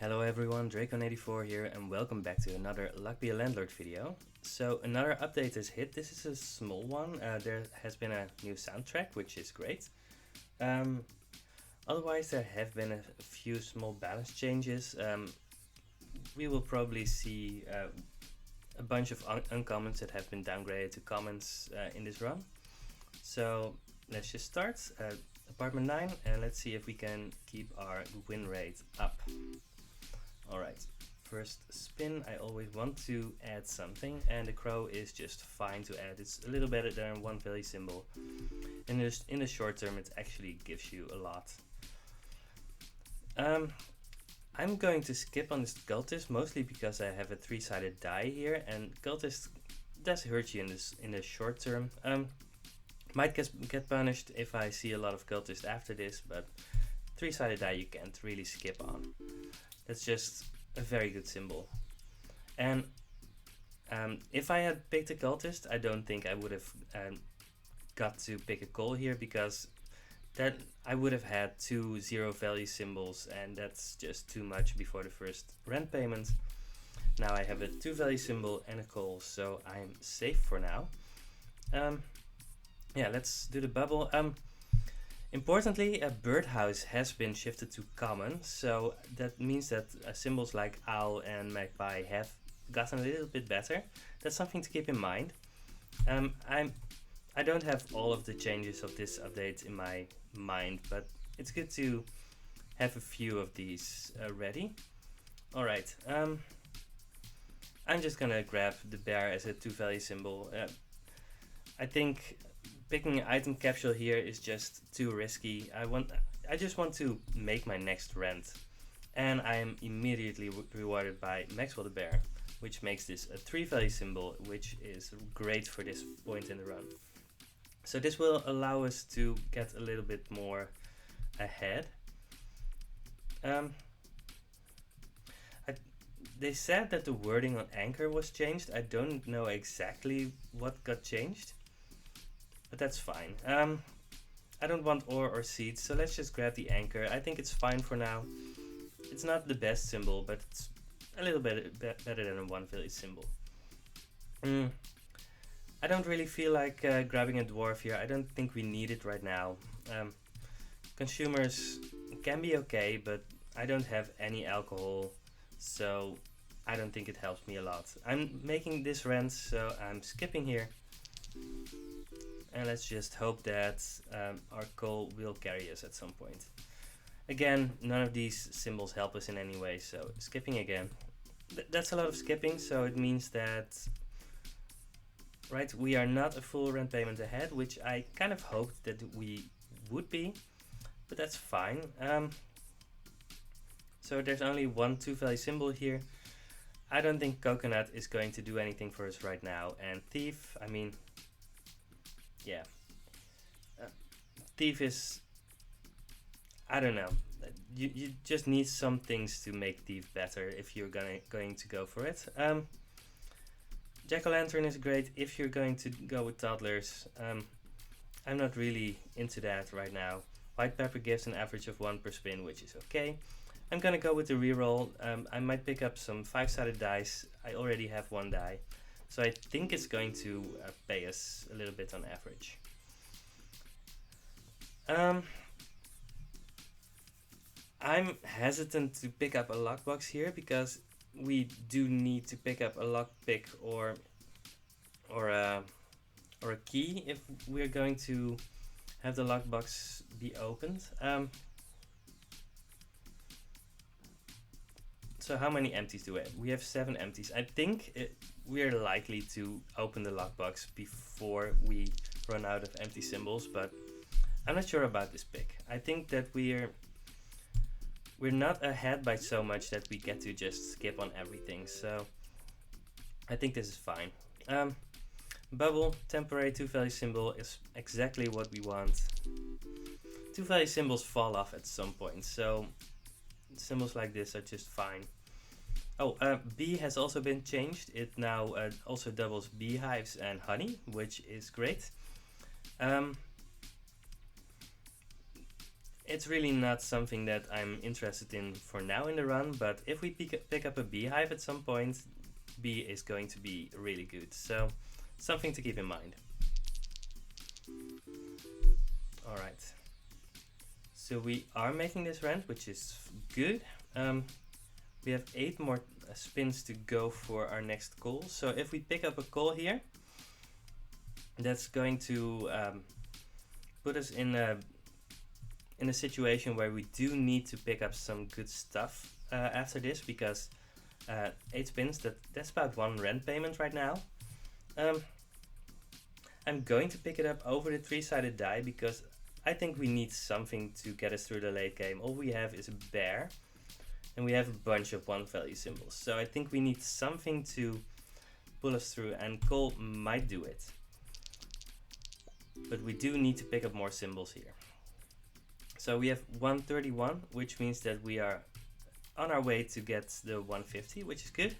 Hello everyone, Dracon84 here and welcome back to another Luck Be a Landlord video. So another update has hit. This is a small one. There has been a new soundtrack, which is great. Otherwise there have been a few small balance changes. We will probably see a bunch of uncommons that have been downgraded to commons in this run. So let's just start. Apartment 9, and let's see if we can keep our win rate up. Alright, first spin. I always want to add something, and the crow is just fine to add. It's a little better than one value symbol. In the short term it actually gives you a lot. I'm going to skip on this cultist, mostly because I have a 3-sided die here, and cultist does hurt you in the short term. Might get punished if I see a lot of cultists after this, but 3-sided die you can't really skip on. That's just a very good symbol. And if I had picked a cultist, I don't think I would have got to pick a call here, because that I would have had 2 0 value symbols, and that's just too much before the first rent payment. Now I have a 2 value symbol and a call, so I'm safe for now. Yeah, let's do the bubble. Importantly, a birdhouse has been shifted to common, so that means that symbols like owl and magpie have gotten a little bit better. That's something to keep in mind. I don't have all of the changes of this update in my mind, but it's good to have a few of these ready. Alright, I'm just gonna grab the bear as a 2 value symbol. I think picking an item capsule here is just too risky. I just want to make my next rent, and I am immediately rewarded by Maxwell the Bear, which makes this a 3 value symbol, which is great for this point in the run. So this will allow us to get a little bit more ahead. They said that the wording on anchor was changed. I don't know exactly what got changed, but that's fine. I don't want ore or seeds, so let's just grab the anchor. I think it's fine for now. It's not the best symbol, but it's a little bit better than a 1 value symbol. I don't really feel like grabbing a dwarf here. I don't think we need it right now. Consumers can be okay, but I don't have any alcohol, so I don't think it helps me a lot. I'm making this rent, so I'm skipping here. And let's just hope that our call will carry us at some point. Again, none of these symbols help us in any way, so skipping again. That's a lot of skipping, so it means that we are not a full rent payment ahead, which I kind of hoped that we would be, but that's fine. So there's only one 2 value symbol here. I don't think coconut is going to do anything for us right now, and thief, I mean, yeah, thief is, I don't know, you just need some things to make thief better if you're going to go for it. Jack-o'-lantern is great if you're going to go with toddlers. I'm not really into that right now. White pepper gives an average of 1 per spin, which is okay. I'm gonna go with the reroll. I might pick up some 5-sided dice. I already have 1 die, so I think it's going to pay us a little bit on average. I'm hesitant to pick up a lockbox here, because we do need to pick up a lockpick or a key if we're going to have the lockbox be opened. So how many empties do we have? We have 7 empties. I think we're likely to open the lockbox before we run out of empty symbols, but I'm not sure about this pick. I think that we're not ahead by so much that we get to just skip on everything, so I think this is fine. Bubble, temporary 2 value symbol is exactly what we want. 2 value symbols fall off at some point, so symbols like this are just fine. Oh, bee has also been changed. It now also doubles beehives and honey, which is great. It's really not something that I'm interested in for now in the run, but if we pick up a beehive at some point, bee is going to be really good. So something to keep in mind. Alright. So we are making this rent, which is good. We have 8 more spins to go for our next call. So if we pick up a call here, that's going to put us in a situation where we do need to pick up some good stuff after this, because 8 spins, that's about 1 rent payment right now. I'm going to pick it up over the 3-sided die because I think we need something to get us through the late game. All we have is a bear, and we have a bunch of 1 value symbols. So I think we need something to pull us through, and call might do it. But we do need to pick up more symbols here. So we have 131, which means that we are on our way to get the 150, which is good.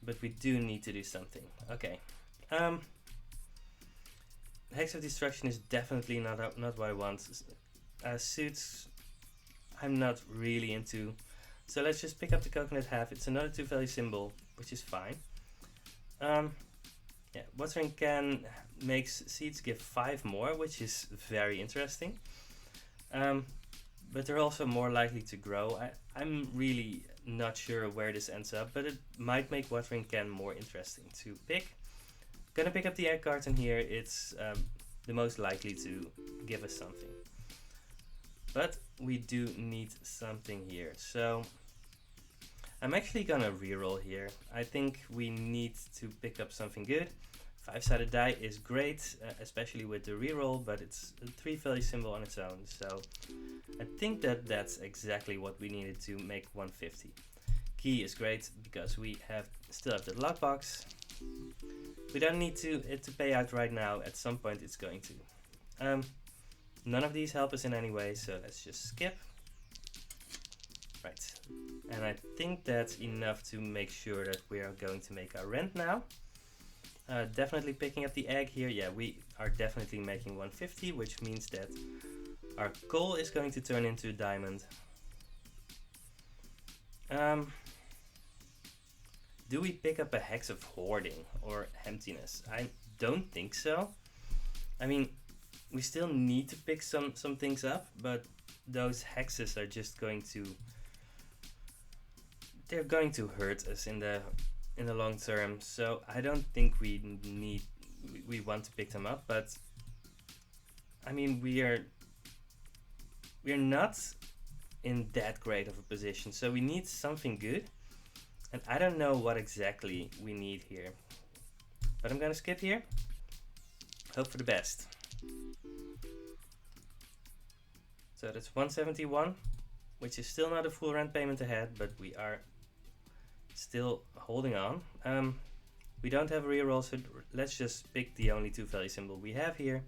But we do need to do something. Okay. Hex of Destruction is definitely not what I want. Suits, I'm not really into. So let's just pick up the coconut half. It's another 2 value symbol, which is fine. Yeah, Watering Can makes seeds give 5 more, which is very interesting. But they're also more likely to grow. I'm really not sure where this ends up, but it might make Watering Can more interesting to pick. Gonna pick up the egg carton here. It's the most likely to give us something. But we do need something here. So I'm actually gonna reroll here. I think we need to pick up something good. 5-sided die is great, especially with the reroll, but it's a 3 value symbol on its own. So I think that's exactly what we needed to make 150. Key is great because we still have the lockbox. We don't need it to pay out right now. At some point it's going to. None of these help us in any way, so let's just skip. Right. And I think that's enough to make sure that we are going to make our rent now. Definitely picking up the egg here. Yeah, we are definitely making 150, which means that our coal is going to turn into a diamond. Do we pick up a hex of hoarding or emptiness? I don't think so. I mean, we still need to pick some things up, but those hexes are just going to hurt us in the long term. So I don't think we want to pick them up, but I mean, we're not in that great of a position, so we need something good, and I don't know what exactly we need here, but I'm gonna skip here, hope for the best. So that's 171, which is still not a full rent payment ahead, but we are still holding on. We don't have a reroll, so let's just pick the only 2 value symbol we have here.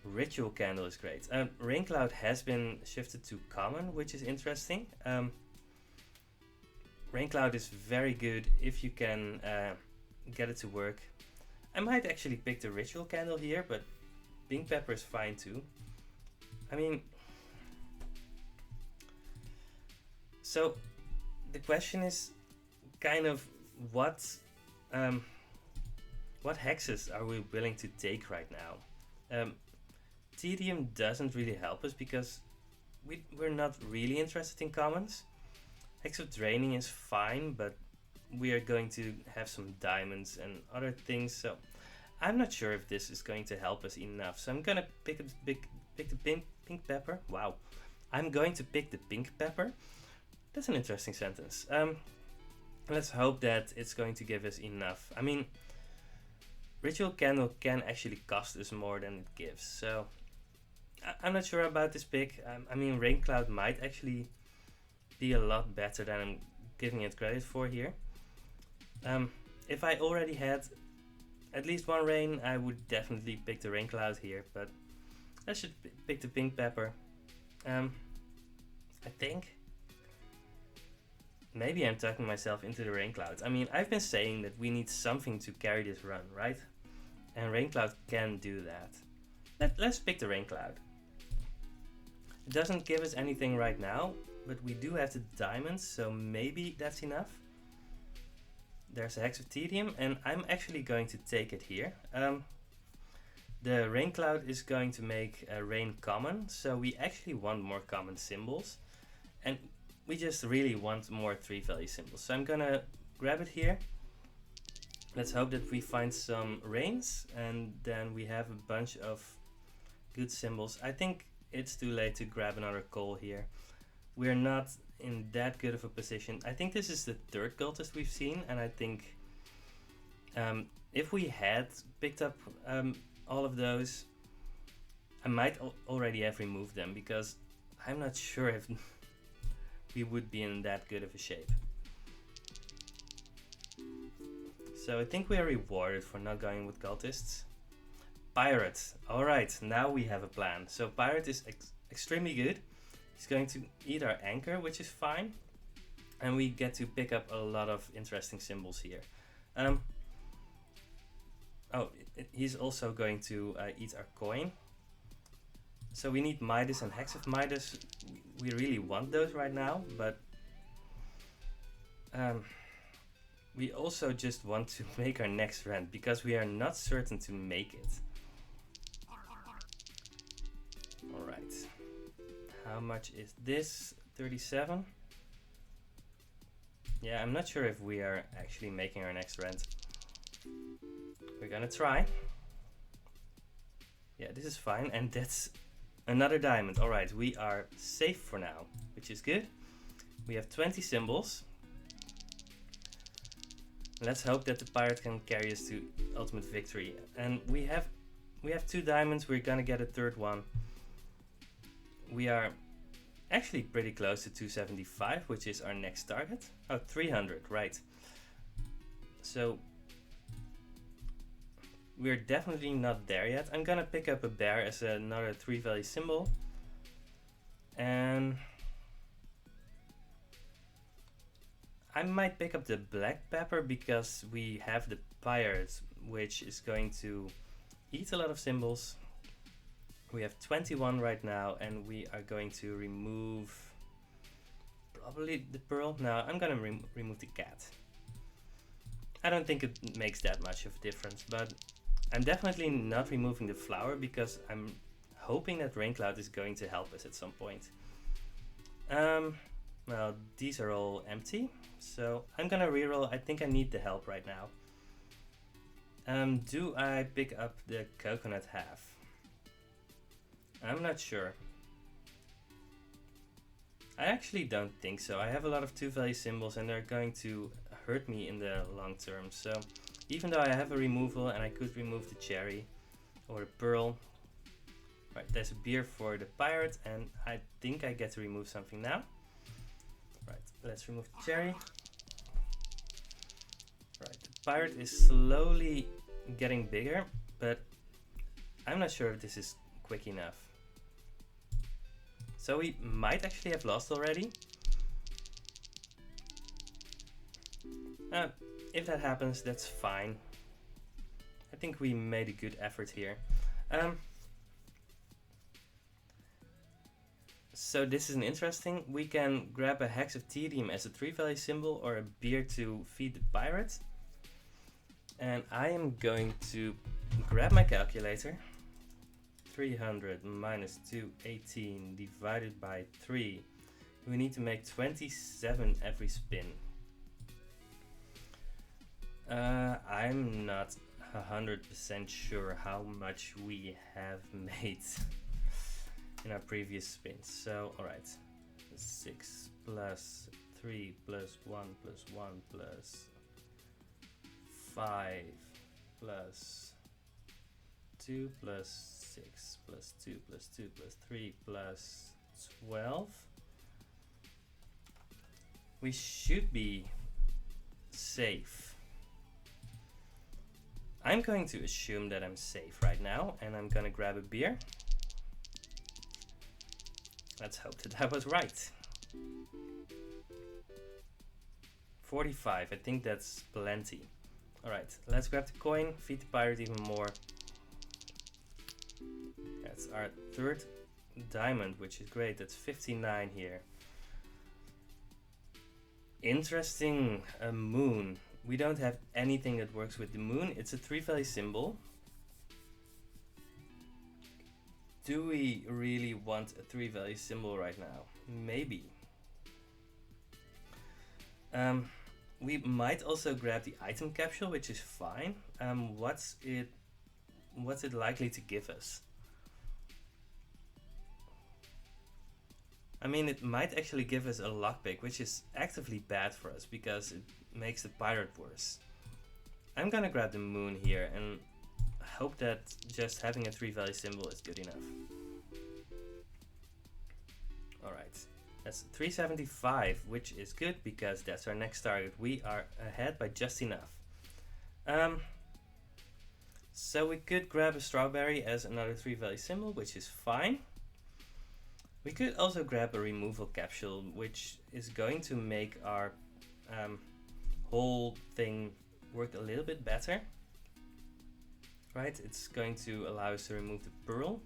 Ritual Candle is great. Rain Cloud has been shifted to common, which is interesting. Rain Cloud is very good if you can get it to work. I might actually pick the Ritual Candle here, but Pink Pepper is fine too. I mean, so the question is kind of what hexes are we willing to take right now? Tedium doesn't really help us because we're not really interested in commons. Hex of Draining is fine, but we are going to have some diamonds and other things, so I'm not sure if this is going to help us enough. So I'm gonna pick the pink pepper. Wow, I'm going to pick the pink pepper. That's an interesting sentence. Let's hope that it's going to give us enough. I mean, Ritual Candle can actually cost us more than it gives, so I'm not sure about this pick. I mean, Rain Cloud might actually be a lot better than I'm giving it credit for here. If I already had at least 1 rain, I would definitely pick the Rain Cloud here, but I should pick the pink pepper. I think maybe I'm talking myself into the Rain Cloud. I mean, I've been saying that we need something to carry this run, right? And Rain Cloud can do that. Let's pick the Rain Cloud. It doesn't give us anything right now, but we do have the diamonds, so maybe that's enough. There's a hex of tedium, and I'm actually going to take it here. The rain cloud is going to make a rain common, so we actually want more common symbols, and we just really want more 3-value symbols. So I'm gonna grab it here. Let's hope that we find some rains, and then we have a bunch of good symbols. I think it's too late to grab another coal here. We're not in that good of a position. I think this is the third cultist we've seen, and I think if we had picked up all of those, I might already have removed them, because I'm not sure if we would be in that good of a shape. So I think we are rewarded for not going with cultists. Pirate. Alright, now we have a plan. So Pirate is extremely good. He's going to eat our anchor, which is fine. And we get to pick up a lot of interesting symbols here. He's also going to eat our coin. So we need Midas and Hex of Midas. We really want those right now, but we also just want to make our next rent, because we are not certain to make it. Alright. How much is this? 37? Yeah, I'm not sure if we are actually making our next rent. We're gonna try. Yeah, this is fine, and that's another diamond. Alright, we are safe for now, which is good. We have 20 symbols. Let's hope that the pirate can carry us to ultimate victory. And we have 2 diamonds. We're gonna get a third one. We are actually pretty close to 275, which is our next target. Oh, 300, right. So we're definitely not there yet. I'm gonna pick up a bear as another 3-value symbol. And I might pick up the black pepper, because we have the pirate, which is going to eat a lot of symbols. We have 21 right now, and we are going to remove probably the pearl. No, I'm gonna remove the cat. I don't think it makes that much of a difference, but I'm definitely not removing the flower, because I'm hoping that rain cloud is going to help us at some point. Well, these are all empty, so I'm gonna reroll. I think I need the help right now. Do I pick up the coconut half? I'm not sure. I actually don't think so. I have a lot of 2-value symbols, and they're going to hurt me in the long term. So even though I have a removal, and I could remove the cherry or the pearl. Right, there's a beer for the pirate, and I think I get to remove something now. Right, let's remove the cherry. Right, the pirate is slowly getting bigger, but I'm not sure if this is quick enough. So we might actually have lost already. If that happens, that's fine. I think we made a good effort here. So this is an interesting. We can grab a Hex of Tedium as a 3-value symbol, or a beer to feed the pirate. And I am going to grab my calculator. 300 minus 218 divided by 3. We need to make 27 every spin. I'm not 100% sure how much we have made in our previous spins. So, alright. 6 plus 3 plus 1 plus 1 plus 5 plus 2 plus 6 plus 2 plus 2 plus 3 plus 12. We should be safe. I'm going to assume that I'm safe right now, and I'm gonna grab a beer. Let's hope that I was right. 45, I think that's plenty. Alright, let's grab the coin, feed the pirate even more. That's our third diamond, which is great. That's 59 here. Interesting. A moon. We don't have anything that works with the moon. It's a 3-value symbol. Do we really want a 3-value symbol right now? Maybe. We might also grab the item capsule, which is fine. What's it likely to give us? I mean, it might actually give us a lockpick, which is actively bad for us because it makes the pirate worse. I'm gonna grab the moon here and hope that just having a 3-value symbol is good enough. Alright, that's 375, which is good because that's our next target. We are ahead by just enough. So we could grab a strawberry as another 3-value symbol, which is fine. We could also grab a removal capsule, which is going to make our whole thing work a little bit better. Right, it's going to allow us to remove the pearl.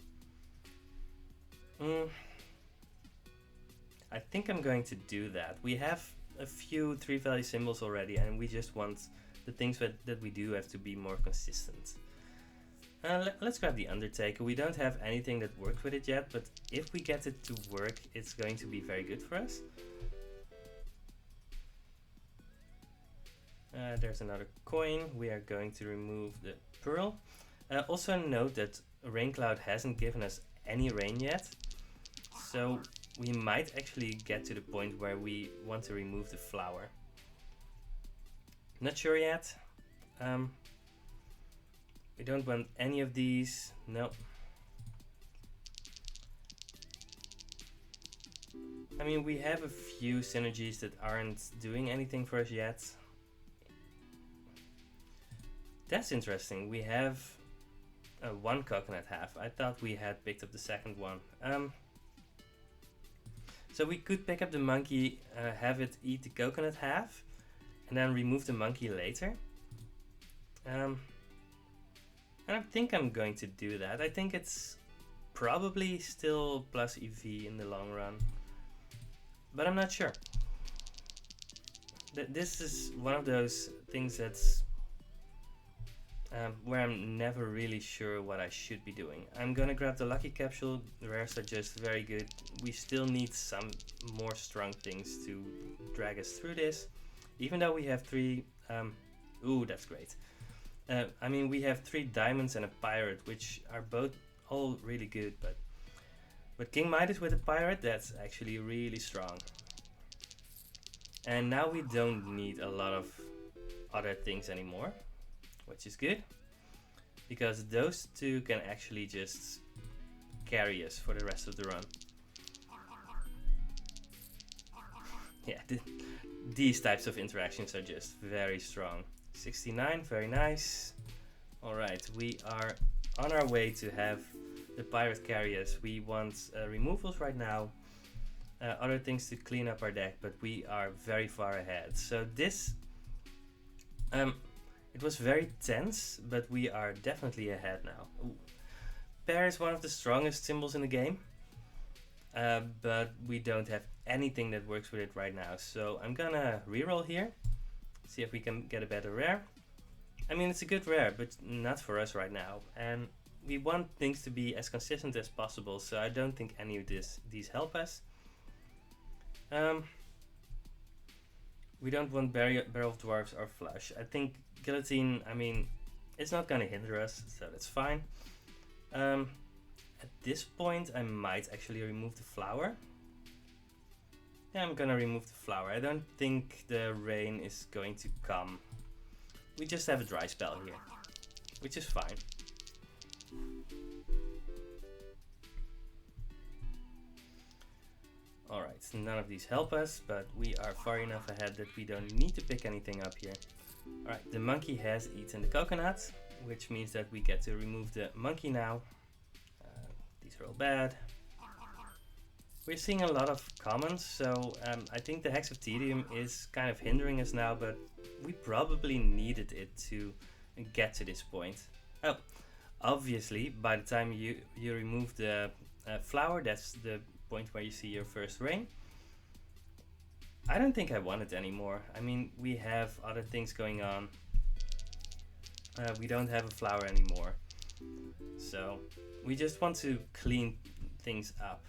I think I'm going to do that. We have a few 3-value symbols already, and we just want the things that we do have to be more consistent. Let's grab the Undertaker. We don't have anything that works with it yet, but if we get it to work, it's going to be very good for us. There's another coin. We are going to remove the pearl. Also note that Rain Cloud hasn't given us any rain yet, so we might actually get to the point where we want to remove the flower. Not sure yet. We don't want any of these. No. I mean, we have a few synergies that aren't doing anything for us yet. That's interesting. We have one coconut half. I thought we had picked up the second one. So we could pick up the monkey, have it eat the coconut half, and then remove the monkey later. And I think I'm going to do that. I think it's probably still plus EV in the long run, but I'm not sure. This is one of those things that's where I'm never really sure what I should be doing. I'm gonna grab the lucky capsule. The rares are just very good. We still need some more strong things to drag us through this, even though we have 3. Ooh, that's great. I mean, we have 3 diamonds and a pirate, which are both all really good, but King Midas with a pirate, that's actually really strong. And now we don't need a lot of other things anymore, which is good, because those 2 can actually just carry us for the rest of the run. Yeah, these types of interactions are just very strong. 69, very nice. Alright, we are on our way to have the pirate carry us. We want removals right now, other things to clean up our deck, but we are very far ahead. So this, it was very tense, but we are definitely ahead now. Ooh. Pair is one of the strongest symbols in the game, but we don't have anything that works with it right now. So I'm gonna reroll here. See if we can get a better rare. I mean, it's a good rare, but not for us right now. And we want things to be as consistent as possible, so I don't think any of these help us. We don't want Barrel of Dwarves or Flush. I think Guillotine, I mean, it's not gonna hinder us, so that's fine. At this point, I might actually remove the flower. Yeah, I'm gonna remove the flower. I don't think the rain is going to come. We just have a dry spell here, which is fine. Alright, so none of these help us, but we are far enough ahead that we don't need to pick anything up here. Alright, the monkey has eaten the coconut, which means that we get to remove the monkey now. These are all bad. We're seeing a lot of commons, so I think the Hex of Tedium is kind of hindering us now, but we probably needed it to get to this point. Oh, obviously, by the time you remove the flower. That's the point where you see your first ring. I don't think I want it anymore. I mean, we have other things going on. We don't have a flower anymore. So we just want to clean things up.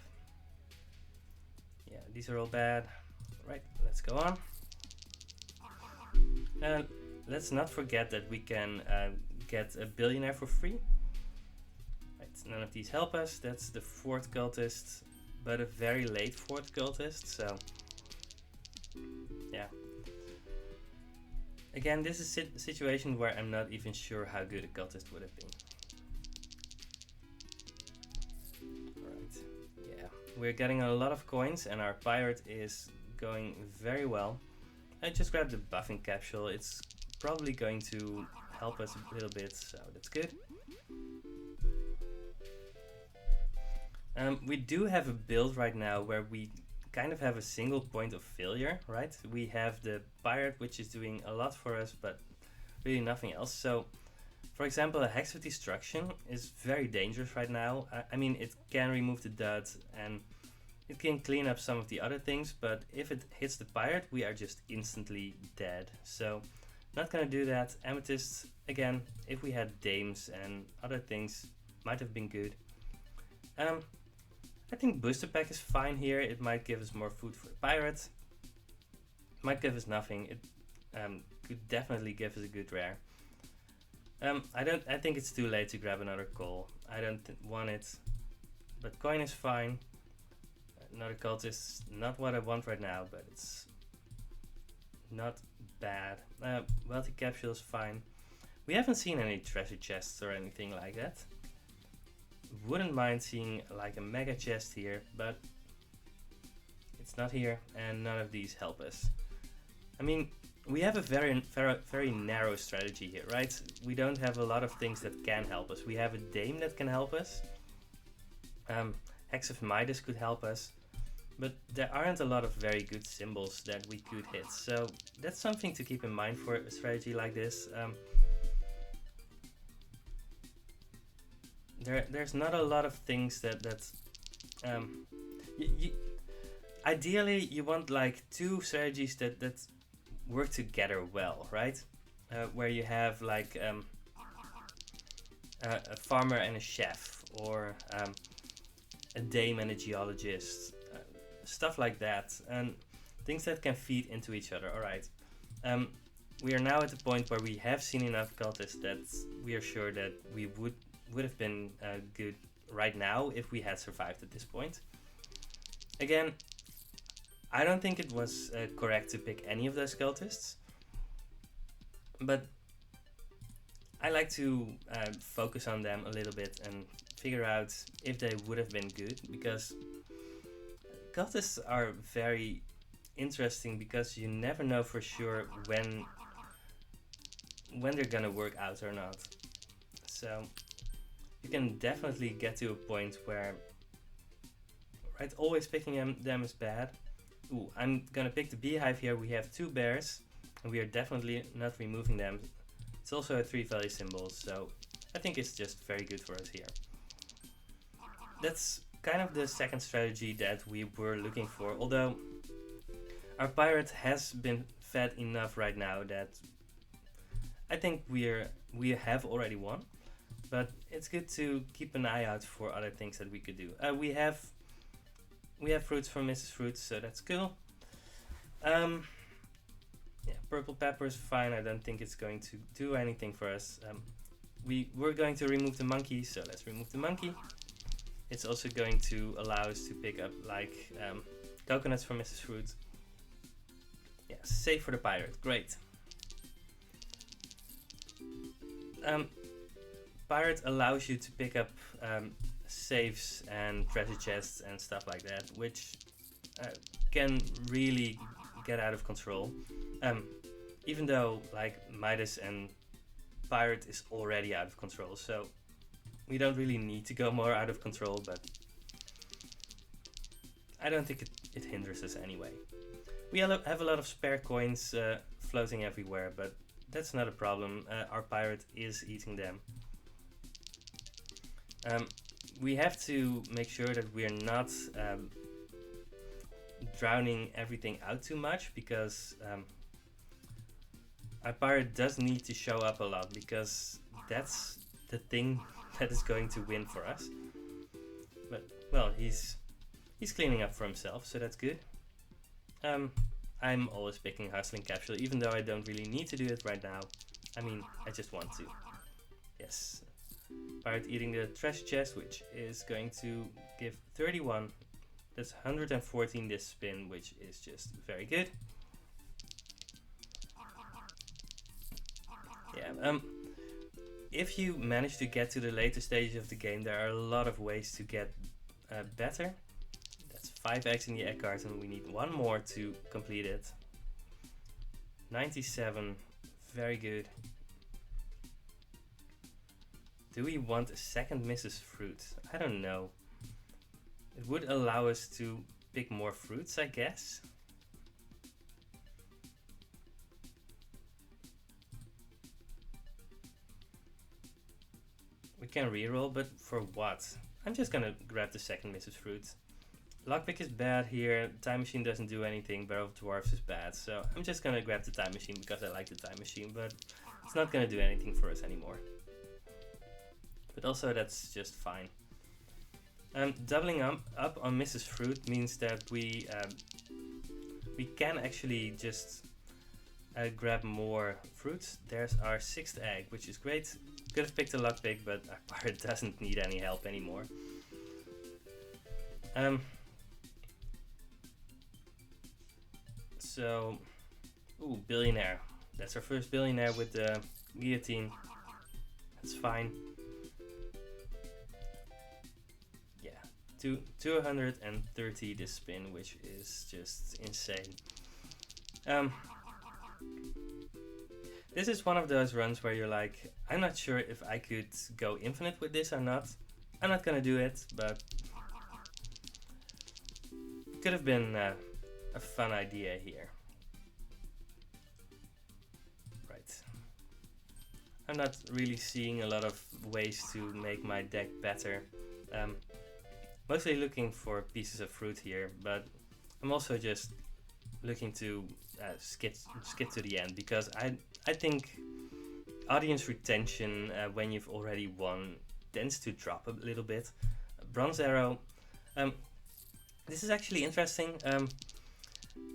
Yeah, these are all bad. Right, let's go on. Let's not forget that we can get a billionaire for free. Right, none of these help us. That's the fourth cultist, but a very late fourth cultist, so yeah. Again, this is a situation where I'm not even sure how good a cultist would have been. Right, yeah. We're getting a lot of coins and our pirate is going very well. I just grabbed the buffing capsule. It's probably going to help us a little bit, so that's good. We do have a build right now where we kind of have a single point of failure, right? We have the pirate, which is doing a lot for us, but really nothing else. So, for example, a Hex of Destruction is very dangerous right now. I mean, it can remove the dud and it can clean up some of the other things, but if it hits the pirate, we are just instantly dead. So, not gonna do that. Amethyst, again, if we had dames and other things, might have been good. I think booster pack is fine here. It might give us more food for the pirate. Might give us nothing. It could definitely give us a good rare. I think it's too late to grab another coal. I don't want it, but coin is fine. Another cultist, not what I want right now, but it's not bad. Wealthy capsule is fine. We haven't seen any treasure chests or anything like that. Wouldn't mind seeing like a mega chest here, but it's not here and none of these help us. I mean, we have a very narrow strategy here, right? We don't have a lot of things that can help us. We have a dame that can help us. Hex of Midas could help us, but there aren't a lot of very good symbols that we could hit. So that's something to keep in mind for a strategy like this. There's not a lot of things that ideally you want like two strategies that work together well, right? Where you have like a farmer and a chef, or a dame and a geologist, stuff like that, and things that can feed into each other. All right. We are now at the point where we have seen enough cultists that we are sure that we would have been good right now if we had survived at this point. Again, I don't think it was correct to pick any of those cultists, but I like to focus on them a little bit and figure out if they would have been good, because cultists are very interesting because you never know for sure when they're gonna work out or not. So you can definitely get to a point where, right, always picking them is bad. Ooh, I'm gonna pick the beehive here. We have two bears, and we are definitely not removing them. It's also a 3-value symbol, so I think it's just very good for us here. That's kind of the second strategy that we were looking for, although our pirate has been fed enough right now that I think we have already won. But it's good to keep an eye out for other things that we could do. We have fruits from Mrs. Fruits, so that's cool. Yeah, purple pepper is fine. I don't think it's going to do anything for us. We were going to remove the monkey, so let's remove the monkey. It's also going to allow us to pick up like coconuts from Mrs. Fruit. Yeah, save for the pirate. Great. Pirate allows you to pick up safes and treasure chests and stuff like that, which can really get out of control. Even though like Midas and Pirate is already out of control, so we don't really need to go more out of control, but I don't think it hinders us anyway. We have a lot of spare coins floating everywhere, but that's not a problem. Our pirate is eating them. we have to make sure that we're not drowning everything out too much, because our pirate does need to show up a lot, because that's the thing that is going to win for us. But well, he's cleaning up for himself, so that's good. I'm always picking hustling capsule, even though I don't really need to do it right now. I mean, I just want to. Yes. Pirate eating the treasure chest, which is going to give 31. That's 114 this spin, which is just very good. Yeah, if you manage to get to the later stages of the game, there are a lot of ways to get better. That's 5 eggs in the egg carton. We need one more to complete it. 97, very good. Do we want a second Mrs. Fruit? I don't know. It would allow us to pick more fruits, I guess. We can reroll, but for what? I'm just gonna grab the second Mrs. Fruit. Lockpick is bad here, Time Machine doesn't do anything, Barrel of Dwarfs is bad, so I'm just gonna grab the Time Machine because I like the Time Machine, but it's not gonna do anything for us anymore. But also that's just fine. Doubling up on Mrs. Fruit means that we can actually just grab more fruits. There's our 6th egg, which is great. Could have picked a lockpick, but our pirate doesn't need any help anymore. So, ooh, billionaire. That's our first billionaire with the guillotine. That's fine. Yeah, 230 this spin, which is just insane. This is one of those runs where you're like, I'm not sure if I could go infinite with this or not. I'm not gonna do it, but it could have been a fun idea here. Right. I'm not really seeing a lot of ways to make my deck better. Mostly looking for pieces of fruit here, but I'm also just looking to skip to the end, because I think audience retention when you've already won tends to drop a little bit. Bronze arrow. This is actually interesting.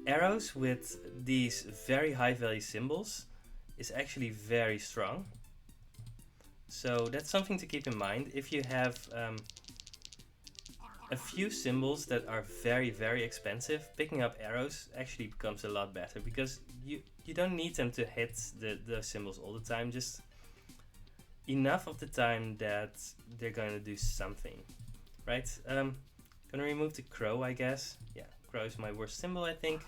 Arrows with these very high value symbols is actually very strong. So that's something to keep in mind. If you have a few symbols that are very, very expensive, picking up arrows actually becomes a lot better, because you don't need them to hit the symbols all the time, just enough of the time that they're going to do something, right? Gonna remove the crow, I guess. Yeah, crow is my worst symbol, I think.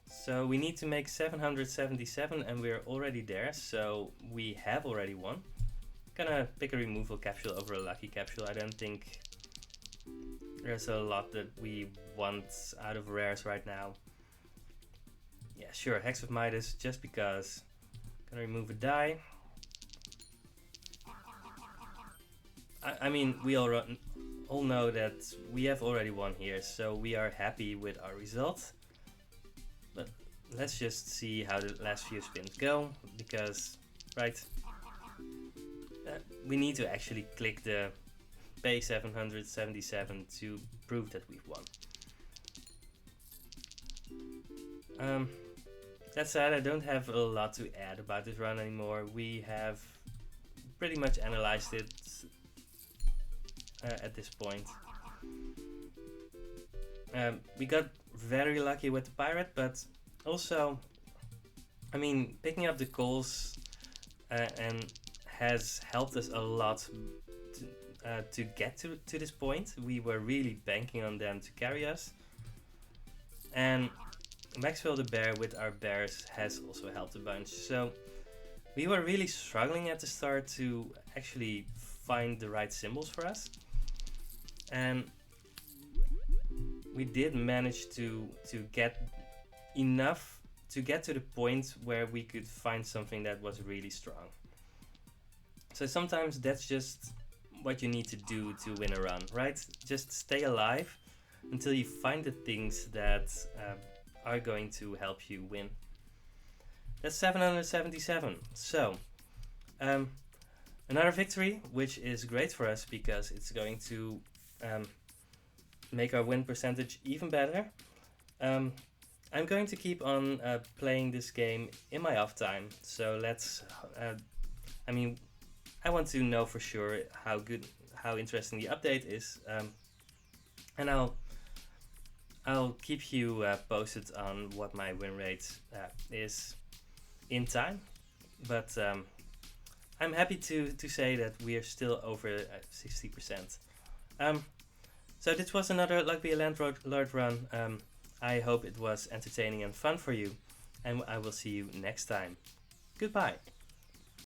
So we need to make 777 and we're already there, so we have already won. Gonna pick a removal capsule over a lucky capsule. I don't think there's a lot that we want out of rares right now. Yeah, sure, Hex of Midas, just because. Gonna remove a die. I mean, we all know that we have already won here, so we are happy with our result. But let's just see how the last few spins go, because, right, we need to actually click the pay 777 to prove that we've won. That said, I don't have a lot to add about this run anymore. We have pretty much analyzed it at this point. We got very lucky with the pirate, but also, I mean, picking up the calls and has helped us a lot to get to this point. We were really banking on them to carry us, and Maxwell the Bear with our bears has also helped a bunch. So we were really struggling at the start to actually find the right symbols for us, and we did manage to get enough to get to the point where we could find something that was really strong. So sometimes that's just what you need to do to win a run, right? Just stay alive until you find the things that are going to help you win. That's 777. So, another victory, which is great for us because it's going to make our win percentage even better. I'm going to keep on playing this game in my off time. So let's. I want to know for sure how interesting the update is, and I'll keep you posted on what my win rate is in time. But I'm happy to say that we are still over 60%. So this was another Luck Be a Landlord run. I hope it was entertaining and fun for you, and I will see you next time. Goodbye.